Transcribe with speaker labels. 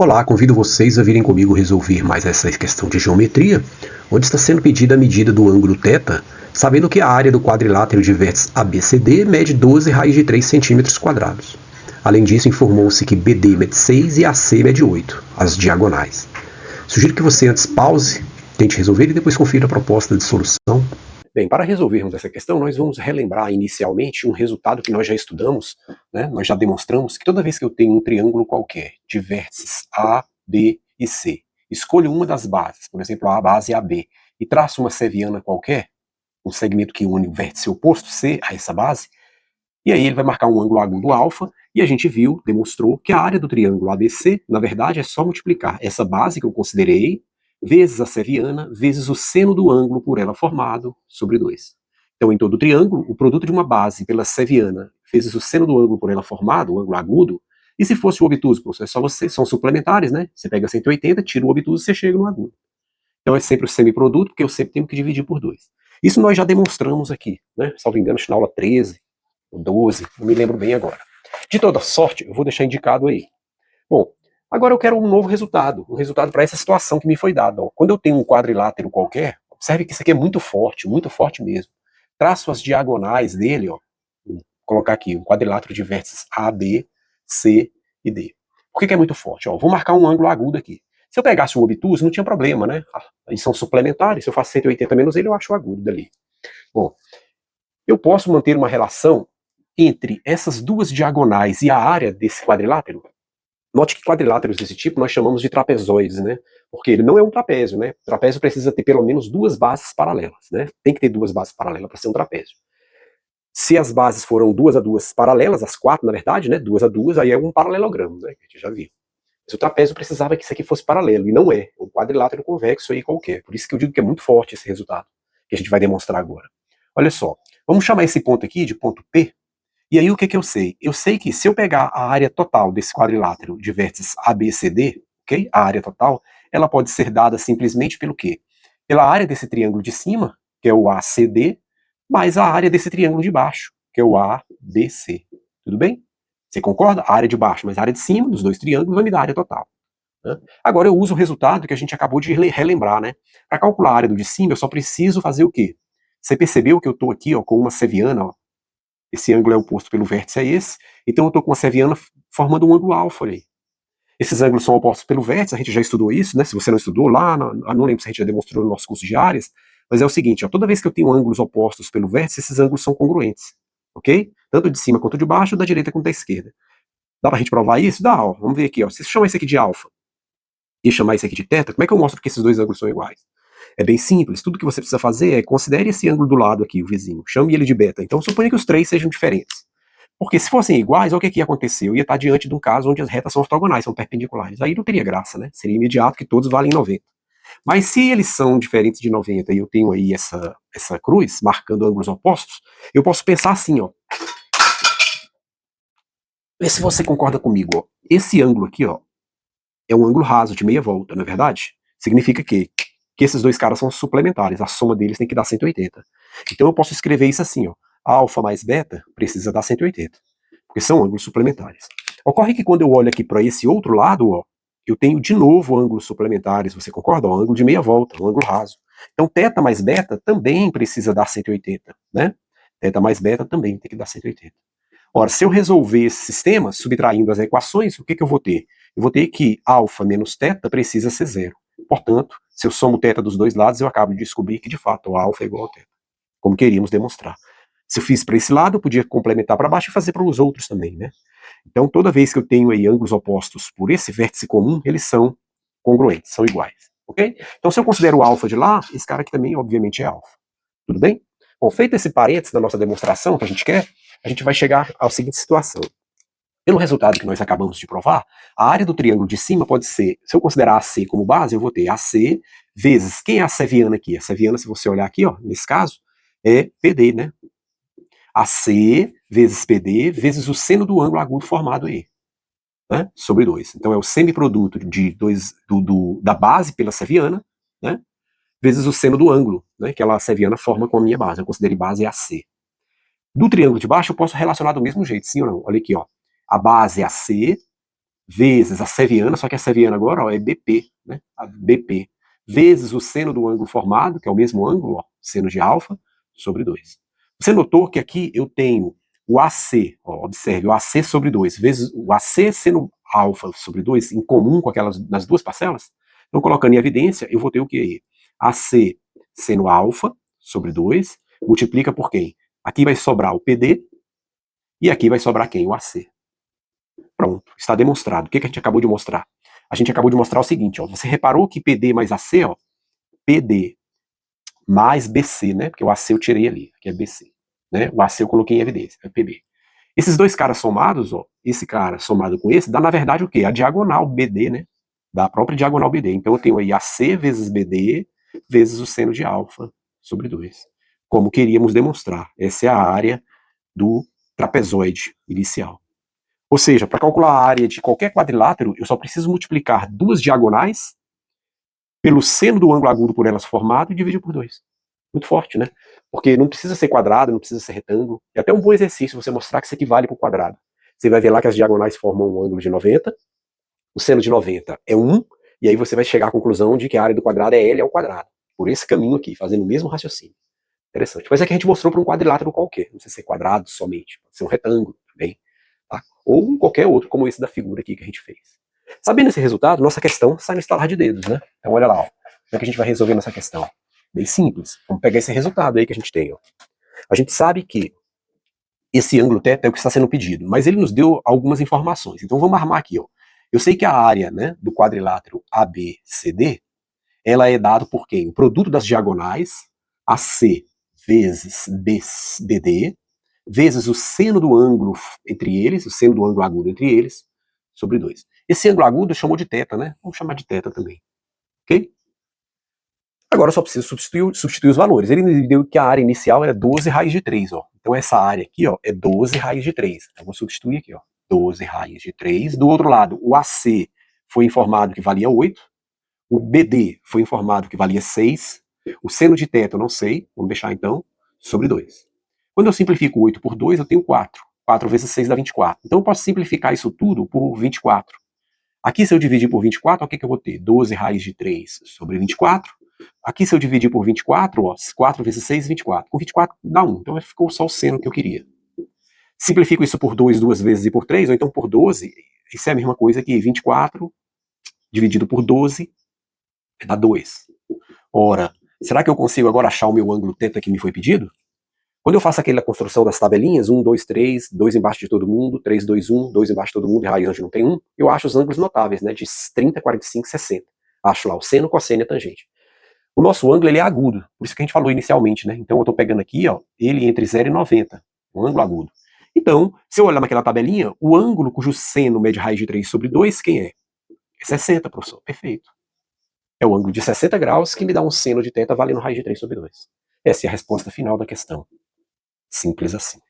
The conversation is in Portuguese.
Speaker 1: Olá, convido vocês a virem comigo resolver mais essa questão de geometria, onde está sendo pedida a medida do ângulo θ, sabendo que a área do quadrilátero de vértices ABCD mede 12 raiz de 3 centímetros quadrados. Além disso, informou-se que BD mede 6 e AC mede 8, as diagonais. Sugiro que você antes pause, tente resolver e depois confira a proposta de solução. Bem, para resolvermos essa questão, nós vamos relembrar inicialmente um resultado que nós já estudamos, né? Nós já demonstramos que toda vez que eu tenho um triângulo qualquer de vértices A, B e C, escolho uma das bases, por exemplo, a base AB, e traço uma seviana qualquer, um segmento que une o vértice oposto, C, a essa base, e aí ele vai marcar um ângulo agudo alfa, e a gente viu, demonstrou, que a área do triângulo ABC, na verdade, é só multiplicar essa base que eu considerei, vezes a seviana, vezes o seno do ângulo por ela formado, sobre 2. Então, em todo triângulo, o produto de uma base pela seviana, vezes o seno do ângulo por ela formado, o ângulo agudo, e se fosse o obtuso, professor, é só você, são suplementares, né? Você pega 180, tira o obtuso e você chega no agudo. Então é sempre o semiproduto, porque eu sempre tenho que dividir por 2. Isso nós já demonstramos aqui, né? Salvo engano, acho que na aula 13, ou 12, não me lembro bem agora. De toda sorte, eu vou deixar indicado aí. Bom, agora eu quero um novo resultado, um resultado para essa situação que me foi dada. Ó. Quando eu tenho um quadrilátero qualquer, observe que isso aqui é muito forte mesmo. Traço as diagonais dele, ó, vou colocar aqui um quadrilátero de vértices A, B, C e D. Por que é muito forte? Ó, vou marcar um ângulo agudo aqui. Se eu pegasse um obtuso, não tinha problema, né? Eles são suplementares, se eu faço 180 menos ele, eu acho o agudo dali. Bom, eu posso manter uma relação entre essas duas diagonais e a área desse quadrilátero. Note que quadriláteros desse tipo nós chamamos de trapezoides, né? Porque ele não é um trapézio, né? O trapézio precisa ter pelo menos duas bases paralelas, né? Tem que ter duas bases paralelas para ser um trapézio. Se as bases foram 2 a 2 paralelas, as 4 na verdade, né? 2 a 2, aí é um paralelogramo, né? Que a gente já viu. Mas o trapézio precisava que isso aqui fosse paralelo, e não é. É um quadrilátero convexo aí qualquer. Por isso que eu digo que é muito forte esse resultado, que a gente vai demonstrar agora. Olha só, vamos chamar esse ponto aqui de ponto P. E aí o que eu sei? Eu sei que se eu pegar a área total desse quadrilátero de vértices ABCD, ok? A área total, ela pode ser dada simplesmente pelo quê? Pela área desse triângulo de cima, que é o ACD, mais a área desse triângulo de baixo, que é o ABC. Tudo bem? Você concorda? A área de baixo mais a área de cima dos dois triângulos vai me dar a área total. Né? Agora eu uso o resultado que a gente acabou de relembrar, né? Para calcular a área do de cima, eu só preciso fazer o quê? Você percebeu que eu estou aqui ó, com uma seviana, ó, esse ângulo é oposto pelo vértice a esse, então eu estou com uma seviana formando um ângulo alfa ali. Esses ângulos são opostos pelo vértice, a gente já estudou isso, né? Se você não estudou lá, não lembro se a gente já demonstrou no nosso curso de áreas, mas é o seguinte, ó, toda vez que eu tenho ângulos opostos pelo vértice, esses ângulos são congruentes, ok? Tanto de cima quanto de baixo, da direita quanto da esquerda. Dá pra gente provar isso? Dá, ó. Vamos ver aqui, ó. Se eu chamar isso aqui de alfa e chamar isso aqui de θ, como é que eu mostro que esses dois ângulos são iguais? É bem simples, tudo que você precisa fazer é considere esse ângulo do lado aqui, o vizinho, chame ele de beta. Então suponha que os três sejam diferentes. Porque se fossem iguais, o que ia acontecer? Eu ia estar diante de um caso onde as retas são ortogonais, são perpendiculares. Aí não teria graça, né? Seria imediato que todos valem 90. Mas se eles são diferentes de 90 e eu tenho aí essa cruz, marcando ângulos opostos, eu posso pensar assim, ó. Vê se você concorda comigo, ó. Esse ângulo aqui, ó, é um ângulo raso de meia volta, não é verdade? Significa que esses dois caras são suplementares, a soma deles tem que dar 180. Então eu posso escrever isso assim, ó. Alfa mais beta precisa dar 180, porque são ângulos suplementares. Ocorre que quando eu olho aqui para esse outro lado, ó, eu tenho de novo ângulos suplementares, você concorda? Um ângulo de meia volta, um ângulo raso. Então θ mais beta também precisa dar 180, né? Θ mais beta também tem que dar 180. Ora, se eu resolver esse sistema, subtraindo as equações, o que eu vou ter? Eu vou ter que alfa menos θ precisa ser zero. Portanto, se eu somo θ dos dois lados, eu acabo de descobrir que, de fato, a alfa é igual a θ, como queríamos demonstrar. Se eu fiz para esse lado, eu podia complementar para baixo e fazer para os outros também, né? Então, toda vez que eu tenho aí ângulos opostos por esse vértice comum, eles são congruentes, são iguais, ok? Então, se eu considero o alfa de lá, esse cara aqui também, obviamente, é alfa. Tudo bem? Bom, feito esse parênteses da nossa demonstração que a gente quer, a gente vai chegar à seguinte situação. Pelo resultado que nós acabamos de provar, a área do triângulo de cima pode ser, se eu considerar AC como base, eu vou ter AC vezes, quem é a seviana aqui? A seviana, se você olhar aqui, ó, nesse caso, é PD, né? AC vezes PD vezes o seno do ângulo agudo formado aí, né? Sobre 2. Então é o semiproduto de da base pela seviana, né? Vezes o seno do ângulo, né? Que a seviana forma com a minha base. Eu considerei base AC. Do triângulo de baixo eu posso relacionar do mesmo jeito, sim ou não? Olha aqui, ó. A base é AC vezes a seviana, só que a seviana agora ó, é BP, né? A BP, vezes o seno do ângulo formado, que é o mesmo ângulo, ó, seno de alfa, sobre 2. Você notou que aqui eu tenho o AC, ó, observe, o AC sobre 2, vezes o AC seno alfa sobre 2, em comum com aquelas nas duas parcelas? Então, colocando em evidência, eu vou ter o que aí? AC seno alfa sobre 2, multiplica por quem? Aqui vai sobrar o PD, e aqui vai sobrar quem? O AC. Pronto, está demonstrado. O que a gente acabou de mostrar? A gente acabou de mostrar o seguinte, ó, você reparou que PD mais AC, ó, PD mais BC, né? Porque o AC eu tirei ali, que é BC. Né? O AC eu coloquei em evidência, é PB. Esses dois caras somados, ó, esse cara somado com esse, dá na verdade o quê? A diagonal BD, né? Da própria diagonal BD. Então eu tenho aí AC vezes BD vezes o seno de alfa sobre 2. Como queríamos demonstrar. Essa é a área do trapezoide inicial. Ou seja, para calcular a área de qualquer quadrilátero, eu só preciso multiplicar duas diagonais pelo seno do ângulo agudo por elas formado e dividir por 2. Muito forte, né? Porque não precisa ser quadrado, não precisa ser retângulo. É até um bom exercício você mostrar que isso equivale para o quadrado. Você vai ver lá que as diagonais formam um ângulo de 90, o seno de 90 é 1, e aí você vai chegar à conclusão de que a área do quadrado é L ao quadrado. Por esse caminho aqui, fazendo o mesmo raciocínio. Interessante. Mas é que a gente mostrou para um quadrilátero qualquer. Não precisa ser quadrado somente, pode ser um retângulo também. Tá? Ou qualquer outro, como esse da figura aqui que a gente fez. Sabendo esse resultado, nossa questão sai no estalar de dedos, né? Então olha lá, ó. Como é que a gente vai resolver nossa questão? Bem simples. Vamos pegar esse resultado aí que a gente tem, ó. A gente sabe que esse ângulo θ é o que está sendo pedido, mas ele nos deu algumas informações. Então vamos armar aqui, ó. Eu sei que a área, né, do quadrilátero ABCD, ela é dada por quem? O produto das diagonais, AC vezes BD, vezes o seno do ângulo entre eles, o seno do ângulo agudo entre eles, sobre 2. Esse ângulo agudo chamou de θ, né? Vamos chamar de θ também. Ok? Agora eu só preciso substituir os valores. Ele me deu que a área inicial era 12 raiz de 3, ó. Então essa área aqui, ó, é 12 raiz de 3. Então eu vou substituir aqui, ó. 12 raiz de 3. Do outro lado, o AC foi informado que valia 8. O BD foi informado que valia 6. O seno de θ eu não sei. Vamos deixar então sobre 2. Quando eu simplifico 8 por 2, eu tenho 4. 4 vezes 6 dá 24. Então eu posso simplificar isso tudo por 24. Aqui, se eu dividir por 24, o que eu vou ter? 12 raiz de 3 sobre 24. Aqui, se eu dividir por 24, ó, 4 vezes 6, 24. Com 24 dá 1. Então ficou só o seno que eu queria. Simplifico isso por 2 duas vezes e por 3, ou então por 12. Isso é a mesma coisa que 24 dividido por 12 dá 2. Ora, será que eu consigo agora achar o meu ângulo θ que me foi pedido? Quando eu faço aquela construção das tabelinhas, 1, 2, 3, 2 embaixo de todo mundo, 3, 2, 1, 2 embaixo de todo mundo, e raiz onde não tem 1, eu acho os ângulos notáveis, né, de 30, 45, 60. Acho lá o seno, cosseno e a tangente. O nosso ângulo ele é agudo, por isso que a gente falou inicialmente, né? Então eu estou pegando aqui, ó, ele entre 0 e 90, um ângulo agudo. Então, se eu olhar naquela tabelinha, o ângulo cujo seno mede raiz de 3 sobre 2, quem é? É 60, professor. Perfeito. É o ângulo de 60 graus que me dá um seno de θ valendo raiz de 3 sobre 2. Essa é a resposta final da questão. Simples assim.